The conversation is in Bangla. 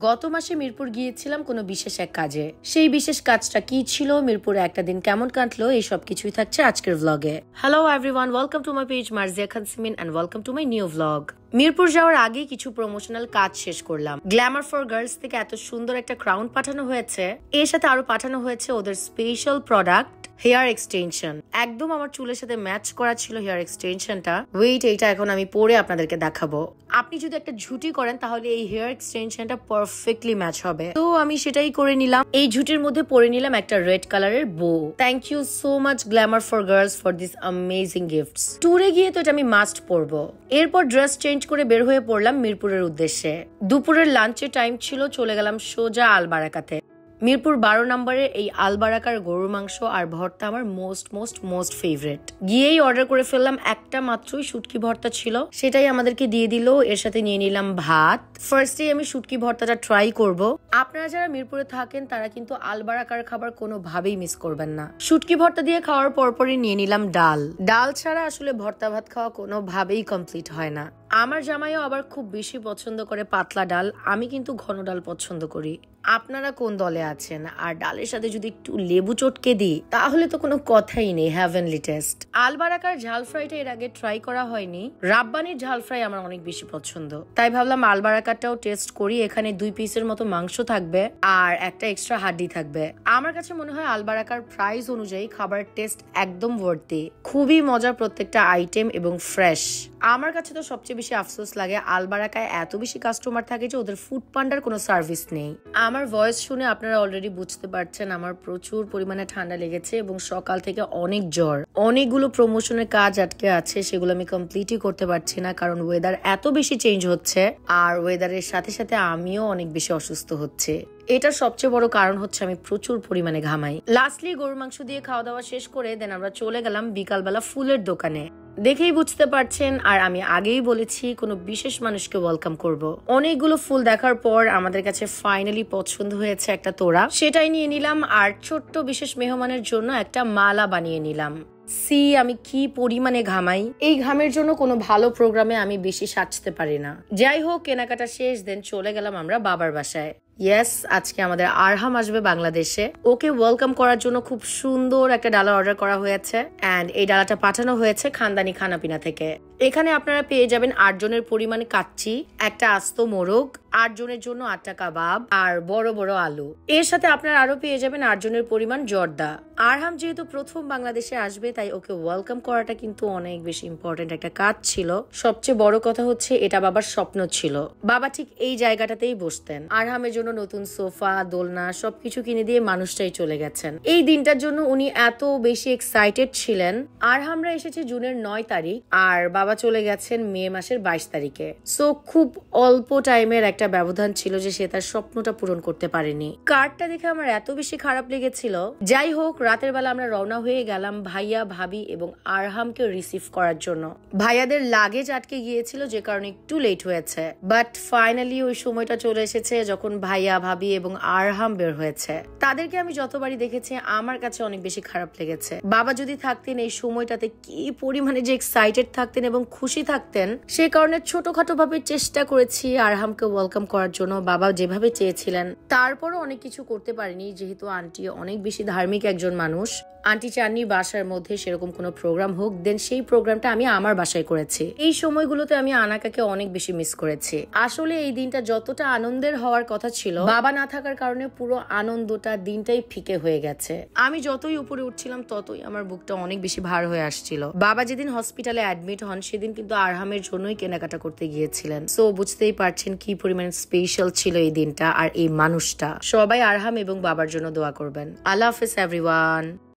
গত মাসে মিরপুর গিয়েছিলাম কোনো বিশেষ এক কাজে। সেই বিশেষ কাজটা কি ছিল, মিরপুরে একটা দিন কেমন কাটলো, এই সব কিছুই থাকছে আজকের ভ্লগে। Hello everyone, welcome to my page Marzia Khan Simin and welcome to my new vlog. Mirpur যাওয়ার আগে কিছু প্রমোশনাল কাজ শেষ করলাম। গ্ল্যামার ফর গার্লস থেকে এত সুন্দর একটা ক্রাউন পাঠানো হয়েছে, এর সাথে আরো পাঠানো হয়েছে ওদের স্পেশাল প্রোডাক্ট হেয়ার এক্সটেনশন। একদম আমার চুলের সাথে ম্যাচ করা ছিল হেয়ার এক্সটেনশনটা। ওয়েট, এইটা এখন আমি পরে আপনাদেরকে দেখাবো। আপনি যদি একটা ঝুটি করেন তাহলে এই হেয়ার এক্সটেনশনটা পারফেক্টলি ম্যাচ হবে। তো আমি সেটাই করে নিলাম। এই ঝুটির মধ্যে পরে নিলাম একটা রেড কালারের bow. Thank you so much glamour for girls for this amazing gifts. ট্যুরে গিয়ে তো এটা আমি মাস্ট পরবো। এরপর ড্রেস চেঞ্জ করে বের হয়ে পড়লাম মিরপুরের উদ্দেশ্যে। দুপুরের লাঞ্চের টাইম ছিল, চলে গেলাম সোজা আলবারাকাতে। মিরপুর 12 নম্বরে এই আলবারাকার গরুর মাংস আর ভর্তা আমার মোস্ট ফেভারিট। গিয়েই অর্ডার করে ফেললাম, একটা মাত্রই শুটকি ভর্তা ছিল, সেটাই আমাদেরকে দিয়ে দিল। এর সাথে নিয়ে নিলাম ভাত। ফার্স্টে আমি শুটকি ভর্তাটা ট্রাই করব। আপনারা যারা মিরপুরে থাকেন তারা কিন্তু আলবারাকার খাবার কোনোভাবেই মিস করবেন না। শুটকি ভর্তা দিয়ে খাওয়ার পরপরই নিয়ে নিলাম ডাল। ডাল ছাড়া আসলে ভর্তা ভাত খাওয়া কোনোভাবেই কমপ্লিট হয় না। আমার জামাইও আবার খুব বেশি পছন্দ করে পাতলা ডাল, আমি কিন্তু ঘন ডাল পছন্দ করি। আপনারা কোন দলে আছেন? আর ডালের সাথে যদি একটু লেবু চটকে দিই তাহলে তো কোনো কথাই নেই, হেভেনলি টেস্ট। আলবারাকার ঝাল ফ্রাইটা এর আগে ট্রাই করা হয়নি। রাব্বানির ঝাল ফ্রাই আমার অনেক বেশি পছন্দ, তাই ভাবলাম আলবারাকারটাও টেস্ট করি। এখানে 2 পিসের মতো মাংস থাকবে আর একটা এক্সট্রা হাড্ডি থাকবে। আমার কাছে মনে হয় আলবারাকার প্রাইস অনুযায়ী খাবার টেস্ট একদম ওয়ার্থি। খুবই মজার প্রত্যেকটা আইটেম এবং ফ্রেশ। আমার কাছে তো সবচেয়ে বেশি আফসোস লাগে আলবারাকায় এত বেশি কাস্টমার থাকে যে ওদের ফুড পান্ডার কোনো সার্ভিস নেই। আমার ভয়েস শুনে আপনারা অলরেডি বুঝতে পারছেন আমার প্রচুর পরিমাণে ঠান্ডা লেগেছে এবং সকাল থেকে অনেক জ্বর। অনেকগুলো প্রমোশনের কাজ আটকে আছে, সেগুলো আমি কমপ্লিটই করতে পারছি না, কারণ ওয়েদার এত বেশি চেঞ্জ হচ্ছে আর ওয়েদারের সাথে সাথে আমিও অনেক বেশি অসুস্থ হচ্ছে। এটার সবচেয়ে বড় কারণ হচ্ছে আমি প্রচুর পরিমাণে ঘামাই। লাস্টলি গরুর মাংস দিয়ে খাওয়া দাওয়া শেষ করে দেন আমরা চলে গেলাম বিকালবেলা ফুলের দোকানে। দেখেই বুঝতে পারছেন, আর আমি আগেই বলেছি কোনো বিশেষ মানুষকে ওয়েলকাম করব। অনেকগুলো ফুল দেখার পর আমাদের কাছে ফাইনালি পছন্দ হয়েছে একটা তোড়া, সেটাই নিয়ে নিলাম। আর ছোট্ট বিশেষ মেহমানের জন্য একটা মালা বানিয়ে নিলাম। আমি কি পরিমাণে ঘামাই, এই ঘামের জন্য কোনো ভালো প্রোগ্রামে আমি বেশি সাজতে পারি না। যাই হোক, কেনাকাটা শেষ, দেন চলে গেলাম আমরা বাবার বাসায়। ইয়েস, আজকে আমাদের আরহাম আসবে বাংলাদেশে। ওকে ওয়েলকাম করার জন্য খুব সুন্দর একটা ডালা অর্ডার করা হয়েছে এন্ড এই ডালাটা পাঠানো হয়েছে খানদানি খানাপিনা থেকে। এখানে আপনারা পেয়ে যাবেন 8 জনের পরিমাণে কাচ্চি, একটা আস্ত মোরগ, 8 জনের জন্য 8টা কাবাব আর বড় বড় আলু। এর সাথে আপনারা আরো পেয়ে যাবেন 8 জনের পরিমাণ জর্দা। আরহাম যেহেতু প্রথম বাংলাদেশে আসবে তাই ওকে ওয়েলকাম করাটা কিন্তু অনেক বেশি ইম্পর্টেন্ট একটা কাজ ছিল। সবচেয়ে বড় কথা হচ্ছে এটা বাবার স্বপ্ন ছিল, বাবা ঠিক এই জায়গাটাতেই বসতেন। আরহামের জন্য নতুন সোফা, দোলনা সবকিছু কিনে দিয়ে মানুষটাই চলে গেছেন। এই দিনটার জন্য উনি এত বেশি এক্সাইটেড ছিলেন। আরহামরা এসেছে জুনের 9 তারিখ আর বাবা চলে গেছেন মে মাসের 22 তারিখে। সো খুব অল্প টাইমের একটা ব্যবধান ছিল যে সে তার স্বপ্নটা পূরণ করতে পারেনি। কার্ডটা দেখে আমার এত বেশি খারাপ লেগেছিল। যাই হোক, রাতের বেলা আমরা রওনা হয়ে গেলাম ভাইয়া, ভাবি এবং আরহামকে রিসিভ করার জন্য। ভাইয়াদের লাগেজ আটকে গিয়েছিল যে কারণে একটু লেট হয়েছে, বাট ফাইনালি ওই সময়টা চলে এসেছে যখন ভাইয়া, ভাবি এবং আরহাম বের হয়েছে। তাদেরকে আমি যতবারই দেখেছি আমার কাছে অনেক বেশি খারাপ লেগেছে। বাবা যদি থাকতেন এই সময়টাতে কি পরিমাণে যে এক্সাইটেড থাকতেন এবং খুশি থাকতেন, সে কারণে ছোটখাটো ভাবে চেষ্টা করেছি আরহামকে ওয়েলকাম করার জন্য বাবা যেভাবে চেয়েছিলেন। তারপরও অনেক কিছু করতে পারিনি যেহেতু আন্টি অনেক বেশি ধার্মিক একজন মানুষ। আন্টি চাননি বাসার মধ্যে সেরকম কোনো প্রোগ্রাম হোক, দেন সেই প্রোগ্রামটা আমি আমার বাসায় করেছি। এই সময়গুলোতে আমি আনাকাকে অনেক বেশি মিস করেছি। আসলে এই দিনটা যতটা আনন্দের হওয়ার কথা ছিল, বাবা না থাকার কারণে পুরো আনন্দটা দিনটাই ফিকে হয়ে গেছে। আমি যতই উপরে উঠছিলাম ততই আমার বুকটা অনেক বেশি ভার হয়ে আসছিল। বাবা যেদিন হসপিটালে অ্যাডমিট হন সেদিন কিন্তু আরহামের জন্যই কেনাকাটা করতে গিয়েছিলেন। সো বুঝতেই পারছেন কি পরিমাণ স্পেশাল ছিল এই দিনটা আর এই মানুষটা। সবাই আরহাম এবং বাবার জন্য দোয়া করবেন। আল্লাহ হাফেজ এভরিওয়ান।